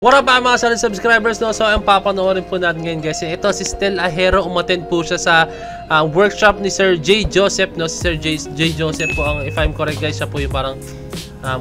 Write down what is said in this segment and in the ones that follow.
What up mga solid subscribers, no? So ang papanoorin po natin ngayon guys, ito si Stel Ahero, umattend po siya sa workshop ni Sir J. Joseph, no? Si Sir J. Joseph po ang, if I'm correct guys, siya po yung parang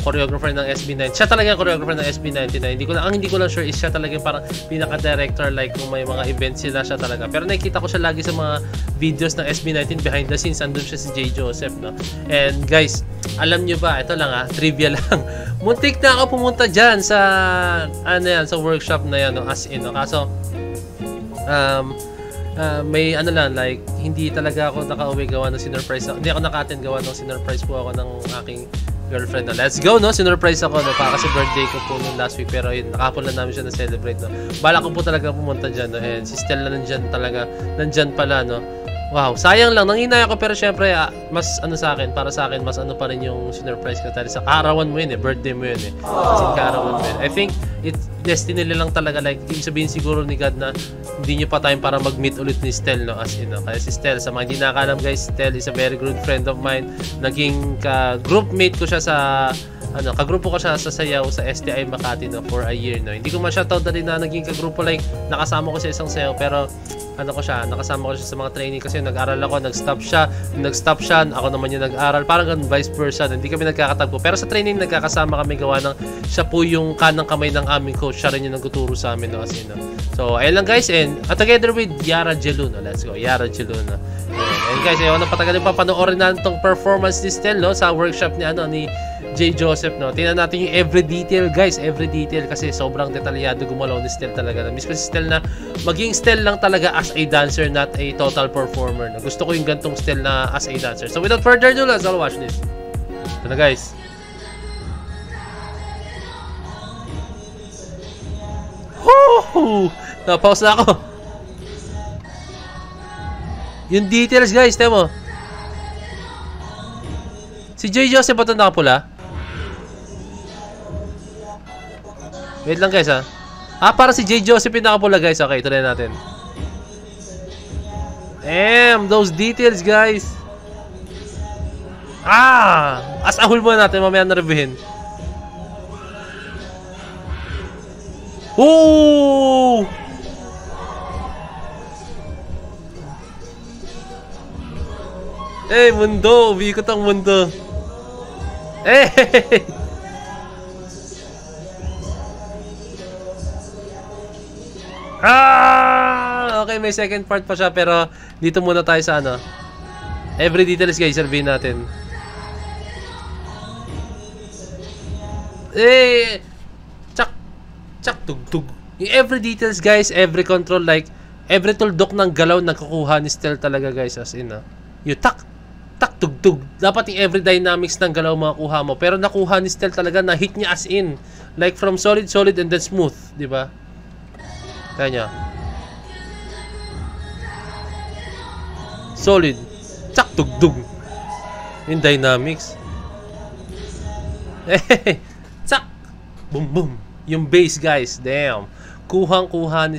choreographer ng SB19. Siya talaga yung choreographer ng SB19. Hindi ko lang sure is siya talaga yung parang pinaka-director, like kung may mga events sila, siya talaga. Pero nakikita ko siya lagi sa mga videos ng SB19 behind the scenes, andun siya si J. Joseph, no? And guys, alam nyo ba, ito lang trivia lang. Muntik na ako pumunta dyan sa sa workshop na yan, no? As in, no? Kaso may like hindi talaga ako nakauwi gawa ng sinurprise. Hindi ako naka-attend gawa ng sinurprise po ako ng aking girlfriend, no? Let's go, no? Sinurprise ako, no? Kasi birthday ko po nung last week, pero yun, nakapon lang namin siya na-celebrate, no? Bala ko po talaga pumunta dyan, no? And si Stella nandyan pala, no? Wow, sayang lang, nanginaya ako, pero syempre, mas para sa akin, mas pa rin yung sinurprise ko dahil sa kaarawan mo yun, birthday mo yun, Kasi kaarawan mo yun. I think, it's destiny lang talaga, like, ibig sabihin siguro ni God na hindi nyo pa time para mag-meet ulit ni Stel, no? As in, no? Kaya si Stel, sa mga hindi nakakalam guys, Stel is a very good friend of mine. Naging groupmate ko siya sa kagrupo ko siya sa sayaw sa STI Makati, no, for a year, no. Hindi ko ma-shoutout na rin na naging kagrupo, like nakasama ko sa isang sayaw, pero nakasama ko siya sa mga training kasi nag-aral ako, nag-stop siya, ako naman yung nag-aral, parang ganun, vice versa. Hindi kami nagkakatagpo, pero sa training nagkakasama kami gawa ng siya po yung kanang kamay ng aming coach, siya rin yung nagtuturo sa amin, no, as in, no. So ayun lang guys, and together with Yara Jelun, no. Let's go, Yara Jelun, no. And guys, ayaw na patagalin pa, panoorin natin tong performance ni Stel, no, sa workshop ni J. Joseph, no. Tingnan natin yung every detail guys, every detail, kasi sobrang detalyado gumalaw ni Stel talaga. Miss ko si Stel na maging Stel lang talaga as a dancer, not a total performer, no. Gusto ko yung gantong Stel na as a dancer. So without further ado, let's all watch this. Ito na guys. Woo! Na-pause na ako. Yung details guys, temo. Si J. Joseph ba ito nakapula? Wait lang guys, para si J. Joseph yung nakapula guys. Okay, tuloy natin. Damn, those details guys. As ahul muna natin, mamaya na reviewin. Ooh! Mundo, biikot ang mundo. Okay, may second part pa siya, pero dito muna tayo sa every details guys, survey natin. Tsak tugtug. Yung every details guys, every control, like every tuldok ng galaw nagkukuha ni Stel talaga guys, as in yung tak tugtug. Dapat yung every dynamics ng galaw makuha mo, pero nakuha ni Stel talaga, na hit niya as in, like from solid and then smooth, di ba? Kaya solid, tsak tugtug, yung dynamics. Tsak boom boom, yung bass guys, damn, kuha ni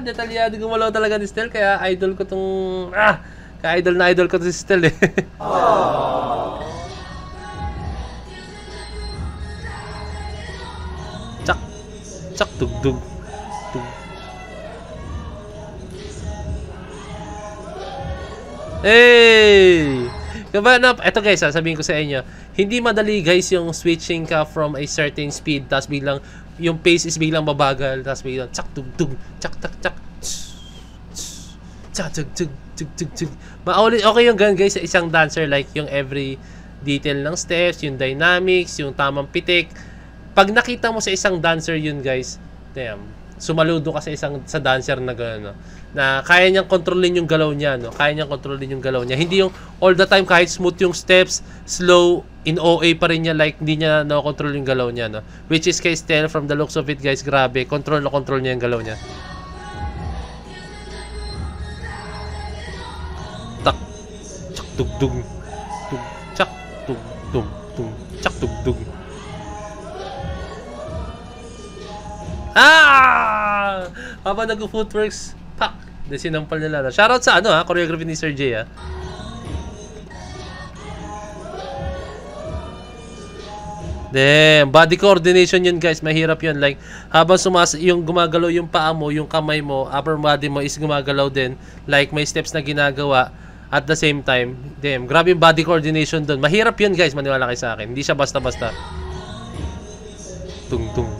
detalyado gumalaw talaga ni Stel, kaya idol ko tong idol ko si Stel, Tsak tugtug. Eto guys, sabihin ko sa inyo, hindi madali guys yung switching ka from a certain speed, tapos biglang yung pace is biglang babagal, tapos biglang tsak tugtug, tsak tak tsak, tsak tug tug tug tug tug. Okay yung ganun guys sa isang dancer, like yung every detail ng steps, yung dynamics, yung tamang pitik. Pag nakita mo sa isang dancer yun guys, damn, sumaludo ka sa dancer na gano'n, na kaya niyang kontrolin yung galaw niya, no? Kaya niyang kontrolin yung galaw niya. Hindi yung all the time, kahit smooth yung steps, slow, in OA pa rin niya, like hindi niya na-control yung galaw niya, no? Which is kay Stel, from the looks of it guys, grabe, control niya yung galaw niya. Tak, tsak tugtug, tsak tugtug, tsak tugtug. Habang nag-footworks, pak, de sinampal nila. Shoutout sa choreography ni Sir J, Damn, body coordination yun guys, mahirap yun. Like, habang yung gumagalaw yung paa mo, yung kamay mo, upper body mo is gumagalaw din. Like, may steps na ginagawa at the same time. Damn, grabe yung body coordination dun. Mahirap yun guys, maniwala kayo sa akin. Hindi siya basta-basta. Tung-tung.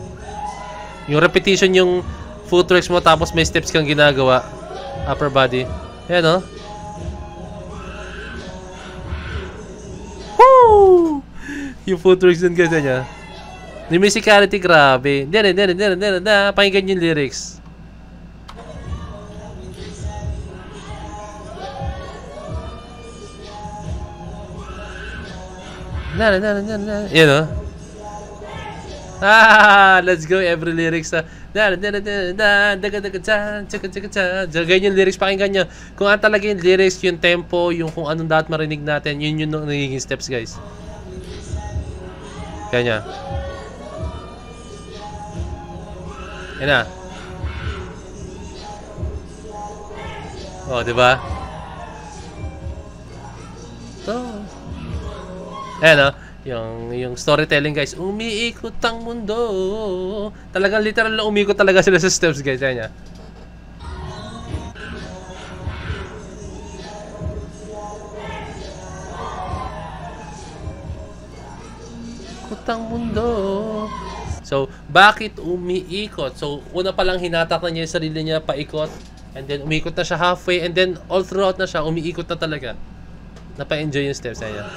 Yung repetition yung footworks mo tapos may steps kang ginagawa. Upper body. Ayan o. Woo! Yung footworks dun kasi niya. Yung musicality, grabe. Pakinggan yung lyrics. Yan o. Let's go. Every lyrics na. Ganyan yung lyrics, pakinggan nyo. Kung ano talaga yung lyrics, yung tempo, yung kung anong dapat marinig natin, yun yung nagiging steps guys. Kaya yan na. Oh, diba? Ito. Ayan, yung storytelling guys. Umiikot ang mundo. Talagang literal na umikot talaga sila sa steps guys. Ayan. Ang mundo. So, bakit umiikot? So, una pa lang hinatak na niya yung sarili niya paikot. And then, umiikot na siya halfway. And then, all throughout na siya, umiikot na talaga. Napa-enjoy yung steps niya.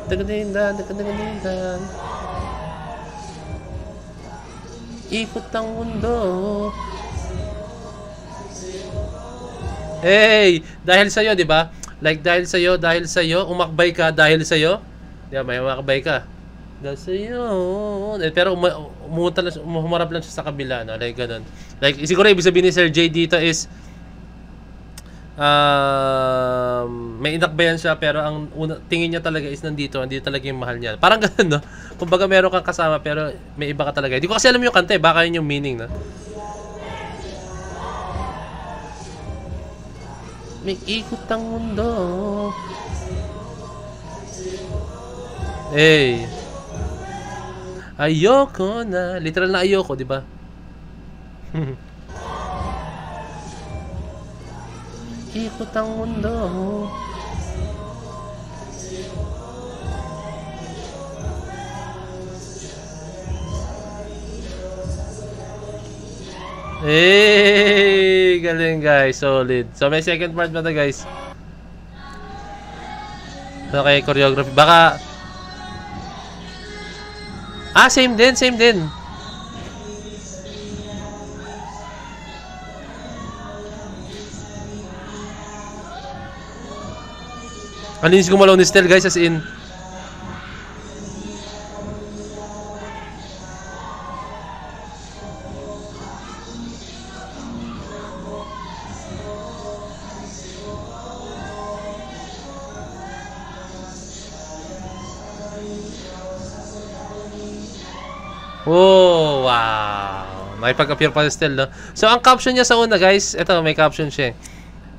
Dagadindan. Ikot ang mundo. Hey! Dahil sa'yo, di ba? Like, dahil sa'yo, umakbay ka dahil sa'yo. Yeah, may makabay ka. Dahil sa'yo. Pero humarap lang siya sa kabila, no? Like, ganun. Like, siguro ibig sabihin ni Sir J dito is may inakbayan siya pero ang tingin niya talaga is nandito talaga yung mahal niya. Parang ganun, no? Kumbaga meron kang kasama pero may iba ka talaga. Hindi ko kasi alam yung kanta, baka yun yung meaning, no? May ikot ang mundo. Hey. Ayoko na. Literal na ayoko, di ba? Ikot ang mundo. Hey, galing guys, solid. So may second part ba na guys? Okay, choreography. Baka same din. Alinis gumalaw ni Stel guys, as in. Oh, wow. May pag-appear pa si Stel, no? So, ang caption niya sa una, guys, ito, may caption siya.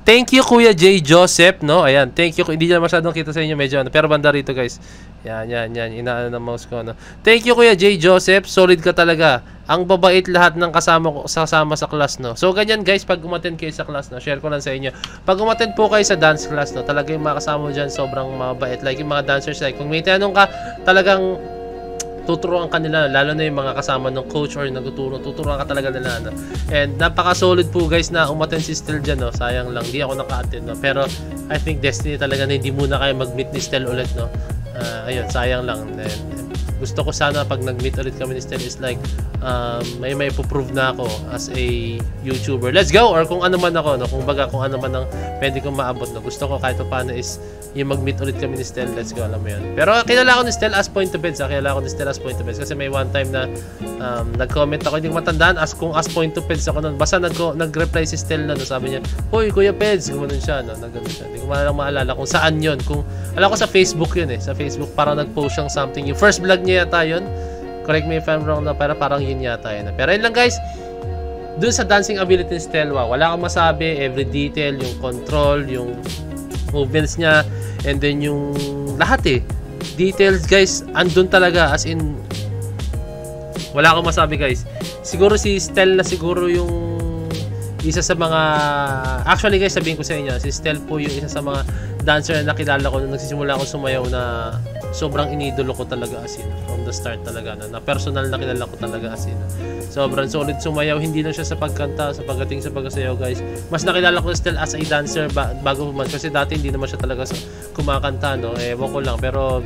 Thank you, Kuya J. Joseph, no? Ayan, thank you. Hindi niya masyadong kita sa inyo, medyo, ano. Pero banda rito, guys. Yan. Inaano ng mouse ko, no? Thank you, Kuya J. Joseph. Solid ka talaga. Ang babait lahat ng kasama sa class, no? So, ganyan, guys, pag umattend kayo sa class, no? Share ko lang sa inyo. Pag umattend po kayo sa dance class, no? Talaga yung mga kasama mo dyan, sobrang mabait. Like, yung mga dancers, like, kung may tanong ka, talagang tuturuan ka nila, lalo na yung mga kasama ng coach or tuturuan ka talaga nila, no? And napaka-solid po guys na umattend si Stel dyan, no? Sayang lang, di ako naka-attend, no? Pero I think destiny talaga na hindi muna kayo mag-meet ni Stel ulit, no? Ayun, sayang lang. And gusto ko sana pag nag-meet ulit kami ni Stel is like may ipoprove na ako as a YouTuber. Let's go! Or kung ano man ako, no? Kung ano man ang pwede kong maabot, no? Gusto ko kahit paano is yung mag-meet ulit kami ni Stel. Let's go, alam mo yun. Pero kilala ko ni Stel as Point to Beds. Kilala ko ni Stel as Point to Beds. Kasi may one time na nag-comment ako, hindi ko matandaan kung as Point to Beds ako nun. Basta nag-reply si Stel na, no? Sabi niya, "Hoy, Kuya Peds," gumanon siya, no? Nagano siya. Hindi ko maalala kung saan yun. Alam ko sa Facebook yun, eh. Sa Facebook parang nag-post siyang something. Yung first vlog niya yata yun. Correct me if I'm wrong, na pero parang yun yata yun. Pero yun lang guys, dun sa dancing ability ni Stel, wala kang masabi. Every detail, yung control, yung movements niya, and then yung lahat, eh. details guys, andun talaga, as in wala akong masabi guys. Siguro si Stel na siguro yung isa sa mga, actually guys, sabihin ko sa inyo, si Stel po yung isa sa mga dancer na nakilala ko nung nagsisimula ako sumayaw na sobrang inidolo ko talaga, as in from the start talaga, na personal na kilala ko talaga, as in sobrang solid sumayaw, hindi lang siya sa pagkanta, sa pagdating sa pagsayaw guys. Mas nakilala ko Stel as a dancer bago man, kasi dati hindi naman siya talaga kumakanta, no, ewan ko lang, pero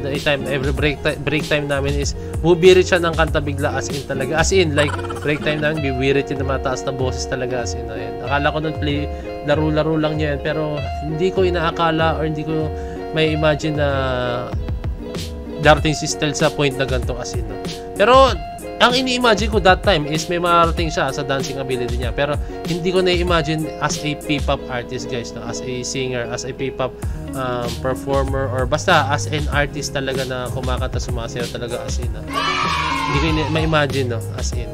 every break time namin is bubirit siya ng kanta bigla, as in talaga, as in like break time namin bibirit yun ng mataas na boses talaga, as in akala ko nun laro-laro lang niya yan, pero hindi ko inaakala or hindi ko may imagine na darating si Stel sa point na ganito, as in, no? Pero ang ini-imagine ko that time is may marating siya sa dancing ability niya, pero hindi ko na-imagine as a P-pop artist guys, no? As a singer, as a P-pop performer, or basta as an artist talaga na kumakanta, sumasayaw talaga, as in, no? Hindi ko ma-imagine, no? As in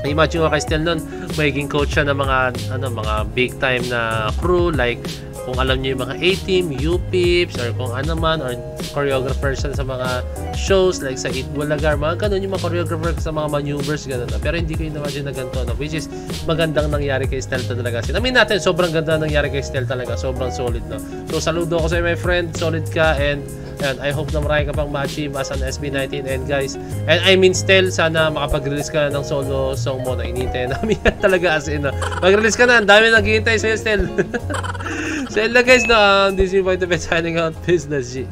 na-imagine ko kay Stel nun magiging coach siya ng mga mga big time na crew, like kung alam niyo yung mga A-Team, U-Pips, or kung ano man, or choreographer siya sa mga shows like sa Eat Bulagar, mga ganun yung mga choreographer sa mga maneuvers, ganun na. Pero hindi ko imagine na ganito, no? Which is magandang nangyari kay Stel talaga. Sinamin natin, sobrang ganda nangyari kay Stel talaga, sobrang solid, no? So saludo ako sa my friend, solid ka, and I hope na marami ka pang ma-achieve as an SB19. And guys, and I mean Stel, sana makapag-release ka ng solo song mo na inintay namin talaga, as in, no? Mag-release ka na, ang dami naghihintay sa'yo, Stel. So yun lang guys, no, this is Boy to be signing out. Peace na G.